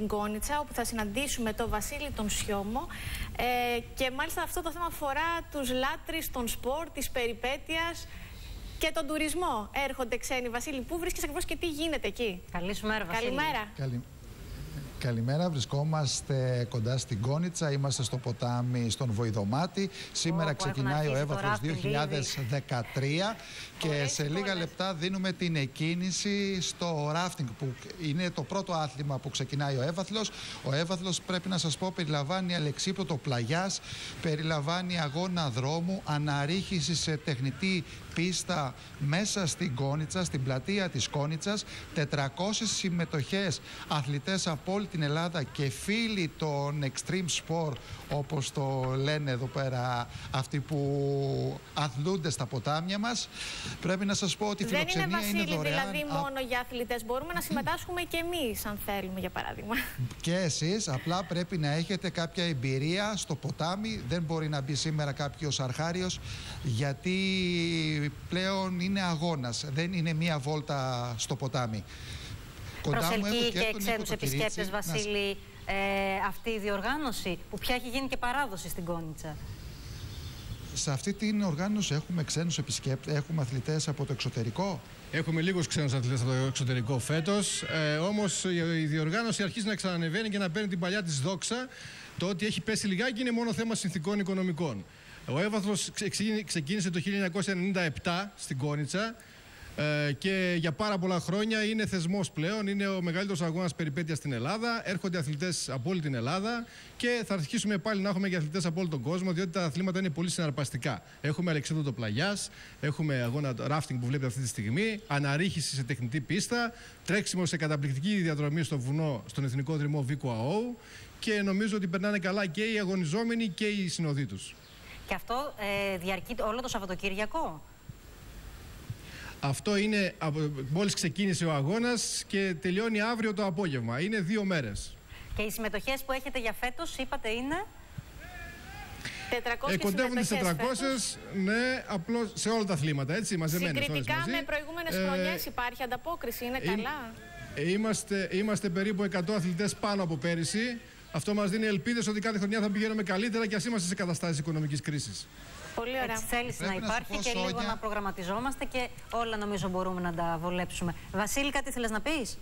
Γκόνιτσα, όπου θα συναντήσουμε τον Βασίλη τον Σιώμο και μάλιστα αυτό το θέμα αφορά τους λάτρεις των σπορ, της περιπέτειας και τον τουρισμό. Έρχονται ξένοι. Βασίλη, πού βρίσκεσαι ακριβώς και τι γίνεται εκεί? Καλή σου μέρα, Βασίλη. Καλημέρα. Καλημέρα, βρισκόμαστε κοντά στην Γκόνιτσα, είμαστε στο ποτάμι στον Βοηδομάτη. Σήμερα ξεκινάει ο Έβαθλος 2013 και σε λίγα λεπτά δίνουμε την εκκίνηση στο ράφτινγκ, που είναι το πρώτο άθλημα που ξεκινάει ο Έβαθλος. Ο Έβαθλος, πρέπει να σας πω, περιλαμβάνει αλεξίπτωτο πλαγιάς, περιλαμβάνει αγώνα δρόμου, αναρρίχηση σε τεχνητή πίστα μέσα στην Γκόνιτσα, στην πλατεία της Γκόνιτσας, 400 συμμετοχές, αθλητές από όλη την Ελλάδα και φίλοι των extreme sport, όπως το λένε εδώ πέρα αυτοί που αθλούνται στα ποτάμια μας. Πρέπει να σας πω ότι η φιλοξενία είναι δωρεάν. Δεν είναι, Βασίλη, δηλαδή μόνο για αθλητές. Μπορούμε να συμμετάσχουμε και εμείς, αν θέλουμε, για παράδειγμα. Και εσείς, απλά πρέπει να έχετε κάποια εμπειρία στο ποτάμι. Δεν μπορεί να μπει σήμερα κάποιος αρχάριος, γιατί πλέον είναι αγώνας. Δεν είναι μία βόλτα στο ποτάμι. Προσελκύει και ξένους επισκέπτες, Βασίλη, αυτή η διοργάνωση που πια έχει γίνει και παράδοση στην Γκόνιτσα? Σε αυτή την οργάνωση έχουμε ξένους επισκέπτες, έχουμε αθλητές από το εξωτερικό. Έχουμε λίγους ξένους αθλητές από το εξωτερικό φέτος, όμως η διοργάνωση αρχίζει να ξανανεβαίνει και να παίρνει την παλιά της δόξα. Το ότι έχει πέσει λιγάκι είναι μόνο θέμα συνθηκών οικονομικών. Ο Έβαθλος ξεκίνησε το 1997 στην Γκόνιτσα και για πάρα πολλά χρόνια είναι θεσμός πλέον. Είναι ο μεγαλύτερος αγώνας περιπέτειας στην Ελλάδα. Έρχονται αθλητές από όλη την Ελλάδα και θα αρχίσουμε πάλι να έχουμε και αθλητές από όλο τον κόσμο, διότι τα αθλήματα είναι πολύ συναρπαστικά. Έχουμε αλεξίπτωτο πλαγιάς, έχουμε αγώνα ράφτινγκ που βλέπετε αυτή τη στιγμή, αναρρίχηση σε τεχνητή πίστα, τρέξιμο σε καταπληκτική διαδρομή στο βουνό, στον εθνικό δρυμό Βίκο ΑΟ, και νομίζω ότι περνάνε καλά και οι αγωνιζόμενοι και οι συνοδοί τους. Και αυτό διαρκεί όλο το Σαββατοκύριακο? Αυτό είναι μόλις ξεκίνησε ο αγώνας και τελειώνει αύριο το απόγευμα. Είναι 2 μέρες. Και οι συμμετοχές που έχετε για φέτος, είπατε, είναι? 400 κοντεύουν τις 400, ναι, απλώς σε όλα τα αθλήματα, έτσι, μαζεμένες. Συγκριτικά με προηγούμενες χρονιές υπάρχει ανταπόκριση, είναι καλά? Είμαστε περίπου 100 αθλητές πάνω από πέρυσι. Αυτό μας δίνει ελπίδες ότι κάθε χρονιά θα πηγαίνουμε καλύτερα και ας είμαστε σε καταστάσεις οικονομικής κρίσης. Πολύ ωραία. Έτσι θέληση να υπάρχει και λίγο να προγραμματιζόμαστε και όλα νομίζω μπορούμε να τα βολέψουμε. Βασίλη, κάτι θέλεις να πεις?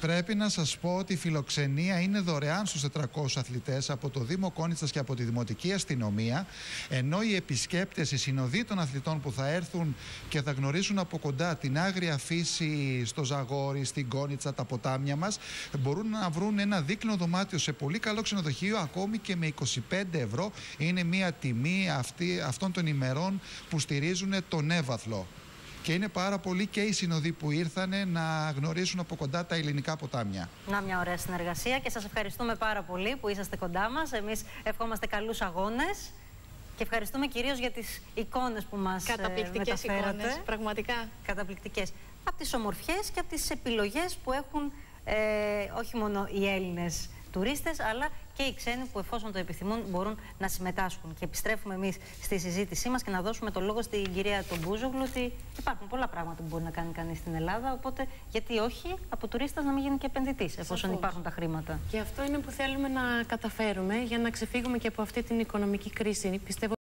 Πρέπει να σας πω ότι η φιλοξενία είναι δωρεάν στους 400 αθλητές από το Δήμο Κόνιτσας και από τη Δημοτική Αστυνομία, ενώ οι επισκέπτες, οι συνοδοί των αθλητών που θα έρθουν και θα γνωρίσουν από κοντά την άγρια φύση στο Ζαγόρι, στην Κόνιτσα, τα ποτάμια μας, μπορούν να βρουν ένα δίκνο δωμάτιο σε πολύ καλό ξενοδοχείο, ακόμη και με 25 ευρώ. Είναι μια τιμή αυτών των ημερών που στηρίζουν τον Έβαθλο. Και είναι πάρα πολλοί και οι συνοδοί που ήρθανε να γνωρίσουν από κοντά τα ελληνικά ποτάμια. Να, μια ωραία συνεργασία και σας ευχαριστούμε πάρα πολύ που είσαστε κοντά μας. Εμείς ευχόμαστε καλούς αγώνες και ευχαριστούμε κυρίως για τις εικόνες που μας μεταφέρατε. Καταπληκτικές εικόνες, πραγματικά. Καταπληκτικές. Από τις ομορφιές και από τις επιλογές που έχουν όχι μόνο οι Έλληνες τουρίστες, αλλά και οι ξένοι που, εφόσον το επιθυμούν, μπορούν να συμμετάσχουν. Και επιστρέφουμε εμείς στη συζήτησή μας και να δώσουμε το λόγο στην κυρία Μπούζογλου ότι υπάρχουν πολλά πράγματα που μπορεί να κάνει κανείς στην Ελλάδα. Οπότε, γιατί όχι, από τουρίστας να μην γίνει και επενδυτής, εφόσον υπάρχουν τα χρήματα. Και αυτό είναι που θέλουμε να καταφέρουμε για να ξεφύγουμε και από αυτή την οικονομική κρίση. Πιστεύω